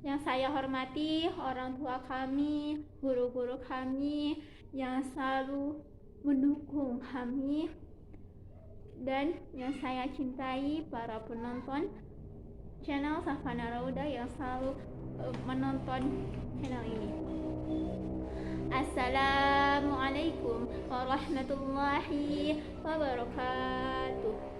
Yang saya hormati orang tua kami, guru-guru kami yang selalu mendukung kami, dan yang saya cintai para penonton channel Safana Rauda yang selalu menonton channel ini. Assalamualaikum warahmatullahi wabarakatuh.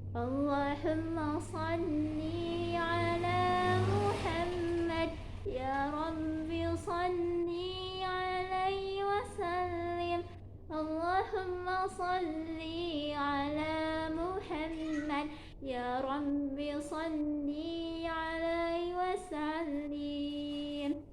Allahumma salli ala Muhammad ya Rabbi salli alaihi wasallim. Allahumma salli ala Muhammad ya Rabbi salli alaihi wasallim.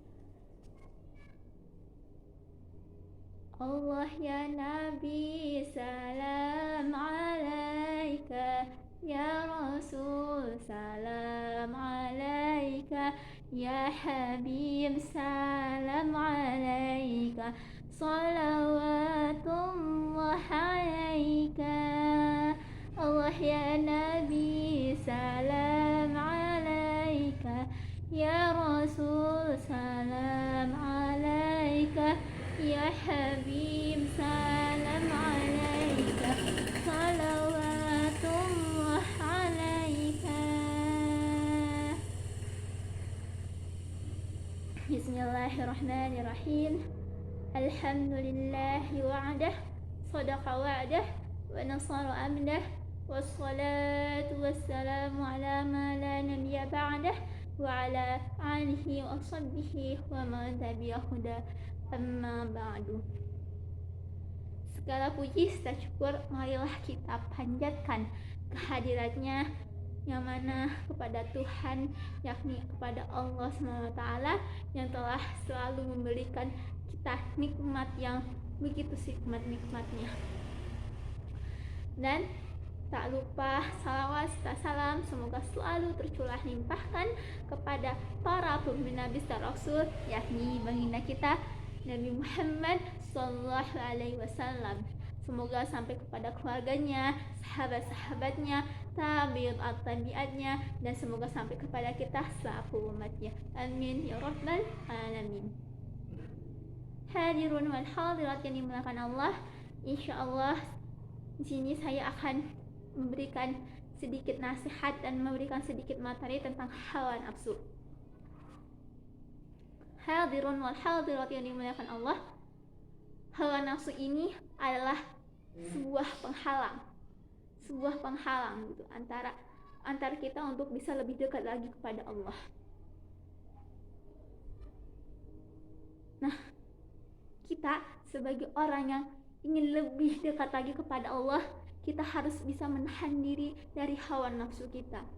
Allah ya Nabi salam alaika, ya Rasul salam alaika, ya Habib salam alaika, salawatullah alaika. Allah ya Nabi salam alaika, ya Rasul salam alaika, ya Habib salam alaika, salawatullah alaika. Bismillahirrahmanirrahim. Alhamdulillahi wa'adah, sadaqa wa'adah, wa nasara amdah, wassalatu wassalamu ala ma la nabiyya ba'dah, wa ala alihi wa sahbihi wa man tabi'ah huda, amma ba'du. Segala puji serta syukur marilah kita panjatkan kehadiratnya yang mana kepada Tuhan, yakni kepada Allah SWT yang telah selalu memberikan kita nikmat yang begitu nikmat-nikmatnya. Dan tak lupa salawat serta salam semoga selalu tercurah limpahkan kepada para pembina besar Rasul, yakni baginda kita Nabi Muhammad Sallallahu Alaihi Wasallam. Semoga sampai kepada keluarganya, sahabat-sahabatnya, tabi'at-tabi'atnya, dan semoga sampai kepada kita selaku umatnya. Amin ya rabbal alamin. Hadirun wal hadirat yang dimuliakan Allah, insyaallah di sini saya akan memberikan sedikit nasihat dan memberikan sedikit materi tentang hawa nafsu. Hadirun wal hadirat yang dimuliakan Allah, hawa nafsu ini adalah sebuah penghalang gitu antara kita untuk bisa lebih dekat lagi kepada Allah. Nah, kita sebagai orang yang ingin lebih dekat lagi kepada Allah, kita harus bisa menahan diri dari hawa nafsu kita.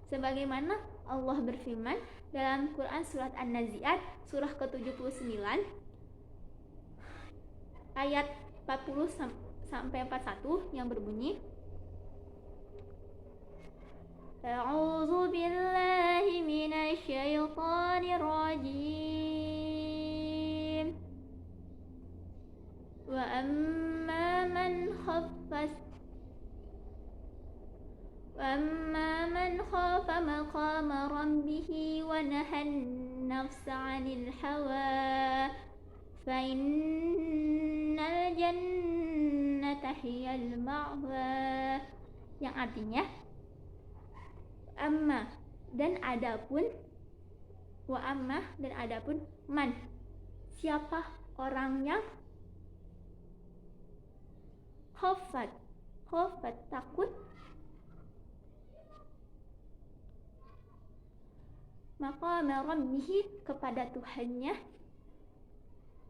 Sebagaimana Allah berfirman dalam Quran surat An-Nazi'at surah ke-79 ayat 40 sampai 41 yang berbunyi, A'udzu billahi minasy syaithanir rajim. Wa amma man khafa maqama rabbih wa nahan nafsa 'anil hawa fa innal jannata hiyal ma'wa, yang artinya amma dan adapun, wa amma dan adapun, man siapa orang yang khafat takut, maqama rabbih kepada Tuhannya,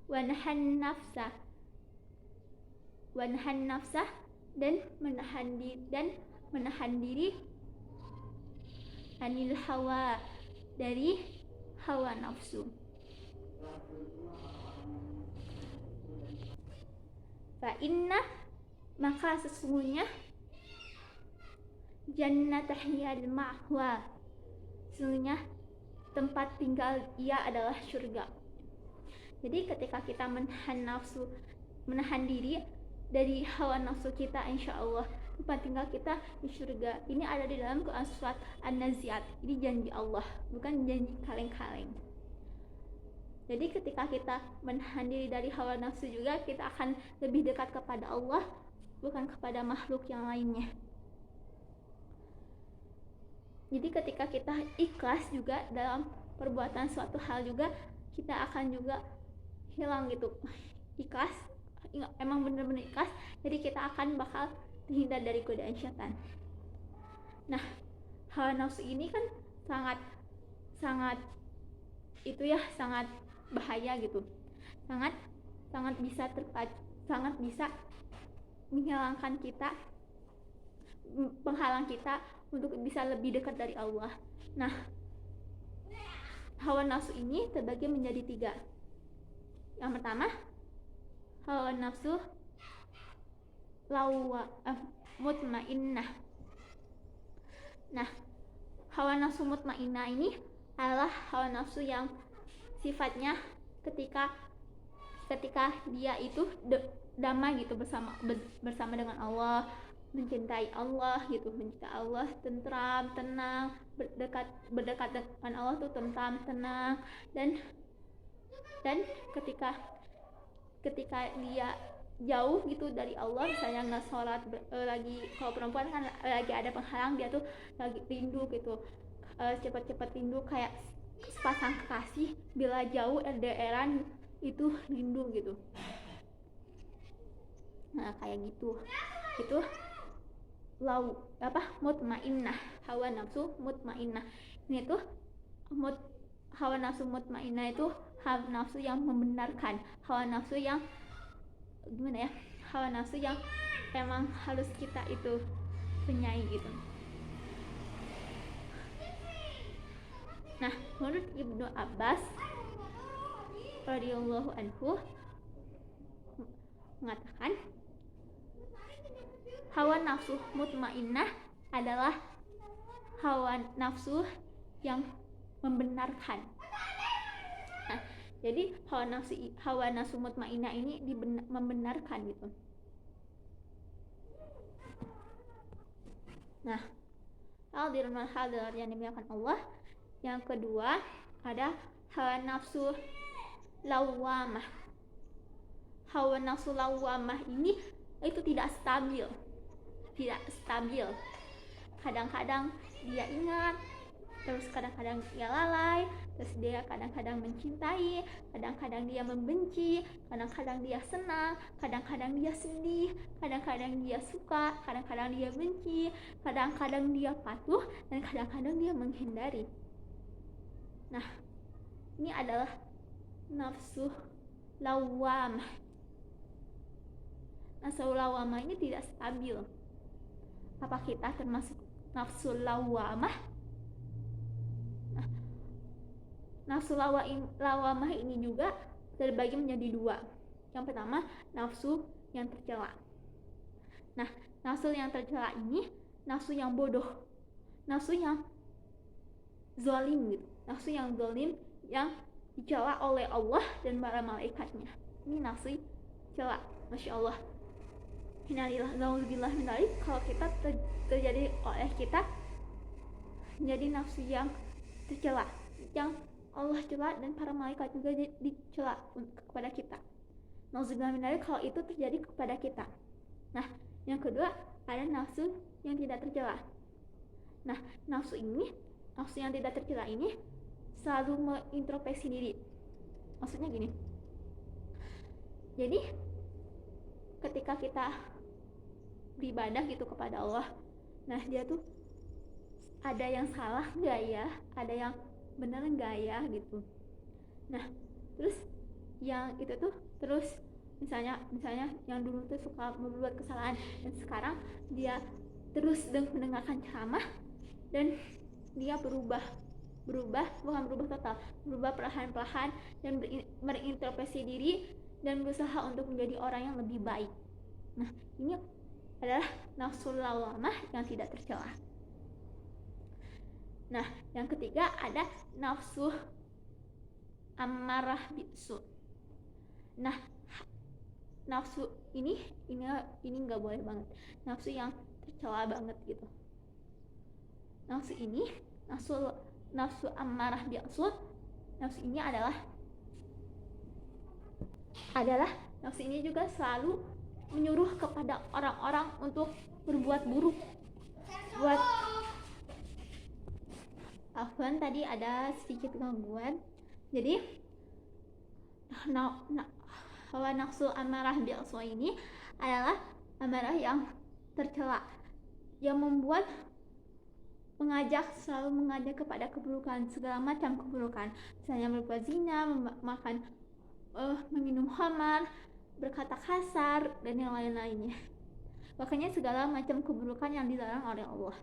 wa nahan nafsa dan menahan diri anil hawa dari hawa nafsu. Fa inna maka sesungguhnya jannatahiyal ma'wa, sesungguhnya tempat tinggal ia adalah surga. Jadi ketika kita menahan diri dari hawa nafsu kita, insya Allah tempat tinggal kita di surga. Ini ada di dalam Quran surat An-Nazi'at. Ini janji Allah, bukan janji kaleng-kaleng. Jadi ketika kita menahan diri dari hawa nafsu juga, kita akan lebih dekat kepada Allah, bukan kepada makhluk yang lainnya. Jadi ketika kita ikhlas juga dalam perbuatan suatu hal juga, kita akan juga hilang gitu. Ikhlas, emang bener-bener ikhlas, jadi kita akan bakal terhindar dari godaan syaitan. Nah, hawa nafsu ini kan sangat itu ya, sangat bahaya gitu, sangat bisa menghilangkan kita, penghalang kita untuk bisa lebih dekat dari Allah. Nah, hawa nafsu ini terbagi menjadi 3. Yang pertama, hawa nafsu mutmainnah. Nah, hawa nafsu mutmainnah ini adalah hawa nafsu yang sifatnya ketika dia itu damai gitu bersama dengan Allah, mencintai Allah gitu, mencintai Allah, tentram, tenang, berdekat dengan Allah tuh tentram, tenang, dan ketika dia jauh gitu dari Allah, misalnya nggak sholat, lagi kalau perempuan kan lagi ada penghalang, dia tuh lagi rindu gitu, cepat-cepat rindu kayak sepasang kekasih bila jauh LDRan itu rindu gitu. Nah kayak gitu, itu mutmainnah, hawa nafsu mutmainnah. Ini tuh hawa nafsu mutmainnah itu hawa nafsu yang membenarkan, hawa nafsu yang gimana ya, hawa nafsu yang emang harus kita itu punyai gitu. Nah, menurut Ibnu Abbas radhiyallahu anhu mengatakan, hawa nafsu mutmainnah adalah hawa nafsu yang membenarkan. Nah, jadi hawa nafsu mutmainnah ini membenarkan gitu. Nah, hadirin wal hadirat yang dimuliakan Allah, yang kedua ada hawa nafsu lawamah. Hawa nafsu lawamah ini itu tidak stabil. Kadang-kadang dia ingat, terus kadang-kadang dia lalai, terus dia kadang-kadang mencintai, kadang-kadang dia membenci, kadang-kadang dia senang, kadang-kadang dia sedih, kadang-kadang dia suka, kadang-kadang dia benci, kadang-kadang dia patuh, dan kadang-kadang dia menghindari. Nah, ini adalah nafsu lawamah. Nafsu lawamah ini tidak stabil. Apa kita termasuk nafsu lawamah? Nah, nafsu lawamah ini juga terbagi menjadi 2. Yang pertama, nafsu yang tercela. Nah, nafsu yang tercela ini nafsu yang bodoh, nafsu yang zalim gitu, nafsu yang zalim yang dicela oleh Allah dan para malaikatnya. Ini nafsu cela, masya Allah. Innalillahi min dzalik, kalau kita terjadi oleh kita menjadi nafsu yang tercela, yang Allah cela dan para malaikat juga dicela kepada kita. Nauzubillah min dzalik, kalau itu terjadi kepada kita. Nah, yang kedua ada nafsu yang tidak tercela. Nah, nafsu yang tidak tercela ini selalu mengintrospeksi diri. Maksudnya gini, jadi ketika kita beribadah gitu kepada Allah, nah dia tuh ada yang salah nggak ya, ada yang benar nggak ya gitu. Nah terus yang itu tuh terus misalnya yang dulu tuh suka membuat kesalahan, dan sekarang dia terus mendengarkan ceramah dan dia berubah, bukan berubah total, berubah perlahan-lahan dan berintrospeksi diri dan berusaha untuk menjadi orang yang lebih baik. Nah, ini adalah nafsu lawamah yang tidak tercela. Nah, yang ketiga ada nafsu amarah bisu. Nah, nafsu ini nggak boleh banget. Nafsu yang tercela banget gitu. Nafsu ini, nafsu ammarah bi'su, nafsu ini adalah nafsu ini juga selalu menyuruh kepada orang-orang untuk berbuat buruk. Afwan, tadi ada sedikit gangguan. Jadi hawa nafsu amarah bi'su ini adalah amarah yang tercela, yang membuat selalu mengajak kepada keburukan, segala macam keburukan, misalnya berbuat zina, makan, meminum khamar, berkata kasar, dan yang lain-lainnya. Makanya segala macam keburukan yang dilarang oleh Allah.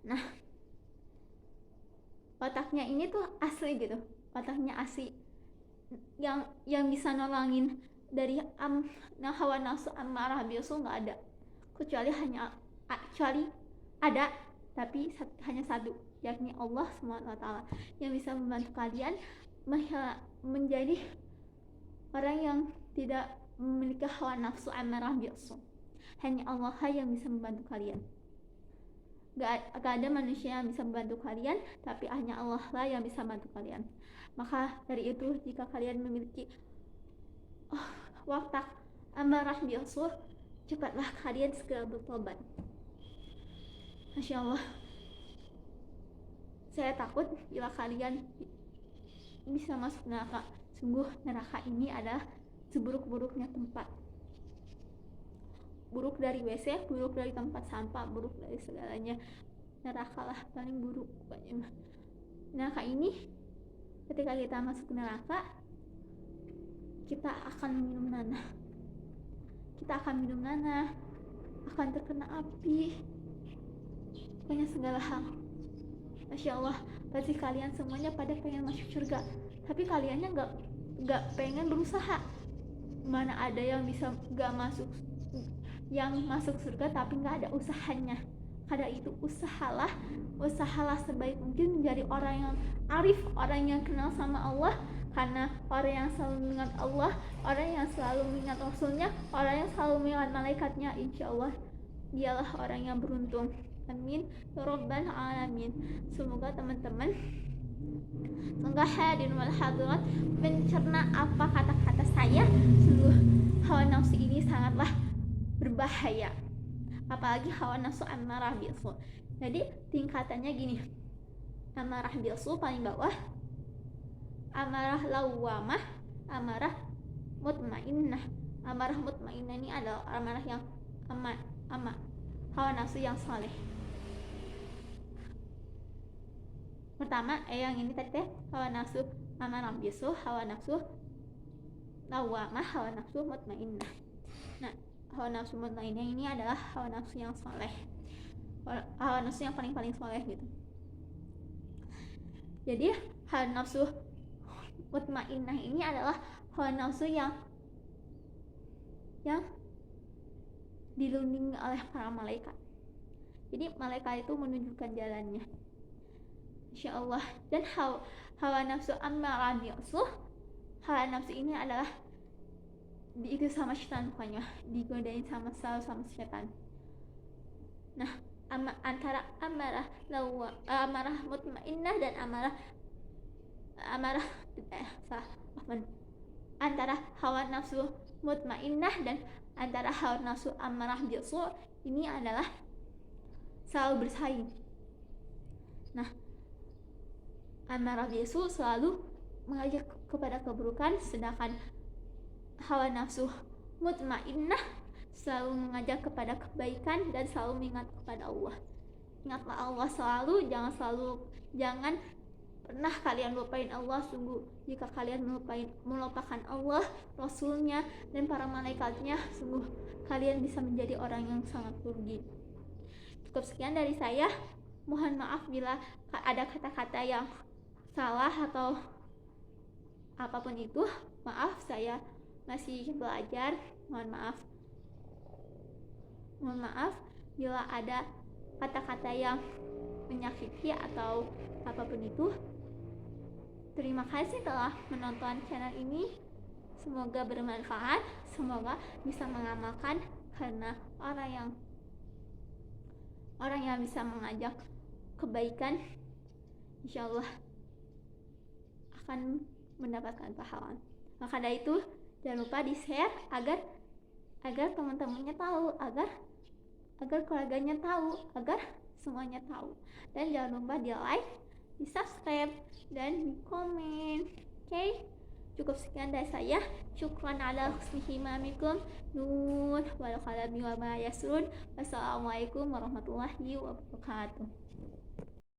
Nah, otaknya ini tuh asli gitu, otaknya asli yang bisa nolongin dari hawa nafsu amarah bi'su nggak ada, kecuali ada, tapi hanya satu, yakni Allah SWT, yang bisa membantu kalian menjadi orang yang tidak memiliki hawa nafsu amarah bi'su. Hanya Allah yang bisa membantu kalian. Gak ada manusia yang bisa membantu kalian, tapi hanya Allah lah yang bisa membantu kalian. Maka dari itu, jika kalian memiliki watak amarah bi'su, cepatlah kalian segera bertobat. Masya Allah, saya takut bila kalian bisa masuk neraka. Sungguh neraka ini adalah seburuk-buruknya tempat. Buruk dari WC, buruk dari tempat sampah, buruk dari segalanya. Neraka lah paling buruk pokoknya. Neraka ini, ketika kita masuk neraka, kita akan minum nanah. Akan terkena api, pokoknya segala hal. Masya Allah, pasti kalian semuanya pada pengen masuk surga, tapi kaliannya nggak pengen berusaha. Mana ada yang bisa yang masuk surga tapi nggak ada usahanya. Karena itu usahalah sebaik mungkin menjadi orang yang arif, orang yang kenal sama Allah. Karena orang yang selalu mengingat Allah, orang yang selalu mengingat Rasulnya, orang yang selalu mengingat malaikatnya, insya Allah dialah orang yang beruntung. Amin ya rabbal alamin. Semoga teman-teman, semoga hadirin wal hadirat mencerna apa kata-kata saya. Sungguh hawa nafsu ini sangatlah berbahaya, apalagi hawa nafsu amarah bi'su. Jadi tingkatannya gini, amarah bi'su paling bawah, amarah lawamah, amarah mutmainnah. Amarah mutmainnah ini adalah amarah yang hawa nafsu yang saleh. Pertama, yang ini tadi hawa nafsu amarah bi'su, hawa nafsu lawamah, hawa nafsu mutmainnah. Nah, hawa nafsu mutmainnah ini adalah hawa nafsu yang saleh, hawa nafsu yang paling saleh gitu. Jadi hawa nafsu mutmainnah ini adalah hawa nafsu yang dilindungi oleh para malaikat. Jadi malaikat itu menunjukkan jalannya, insya Allah. Dan hawa nafsu ammarah bi'su, hawa nafsu ini adalah diikut sama setan, pokoknya digodain sama setan. Nah, antara amarah mutmainnah dan antara hawa nafsu mutmainnah dan antara hawa nafsu amarah bi'su ini adalah selalu bersaing. Nah, amarah bi'su selalu mengajak kepada keburukan, sedangkan hawa nafsu mutmainnah selalu mengajak kepada kebaikan dan selalu mengingat kepada Allah. Ingatlah Allah selalu, jangan pernah kalian lupain Allah. Sungguh jika kalian melupakan Allah, Rasulnya, dan para malaikatnya, sungguh kalian bisa menjadi orang yang sangat rugi. Cukup sekian dari saya. Mohon maaf bila ada kata-kata yang salah atau apapun itu. Maaf, saya masih belajar. Mohon maaf bila ada kata-kata yang menyakiti atau apapun itu. Terima kasih telah menonton channel ini. Semoga bermanfaat, semoga bisa mengamalkan, karena orang yang orang yang bisa mengajak kebaikan, insya Allah akan mendapatkan pahala. Maka dari itu jangan lupa di share agar teman-temannya tahu, agar keluarganya tahu, agar semuanya tahu. Dan jangan lupa di like, di subscribe, dan di komen. Oke, cukup sekian dari saya. Syukran ala husni himamikum. Nun wal qalami wa ma yasrun. Wassalamualaikum warahmatullahi wabarakatuh.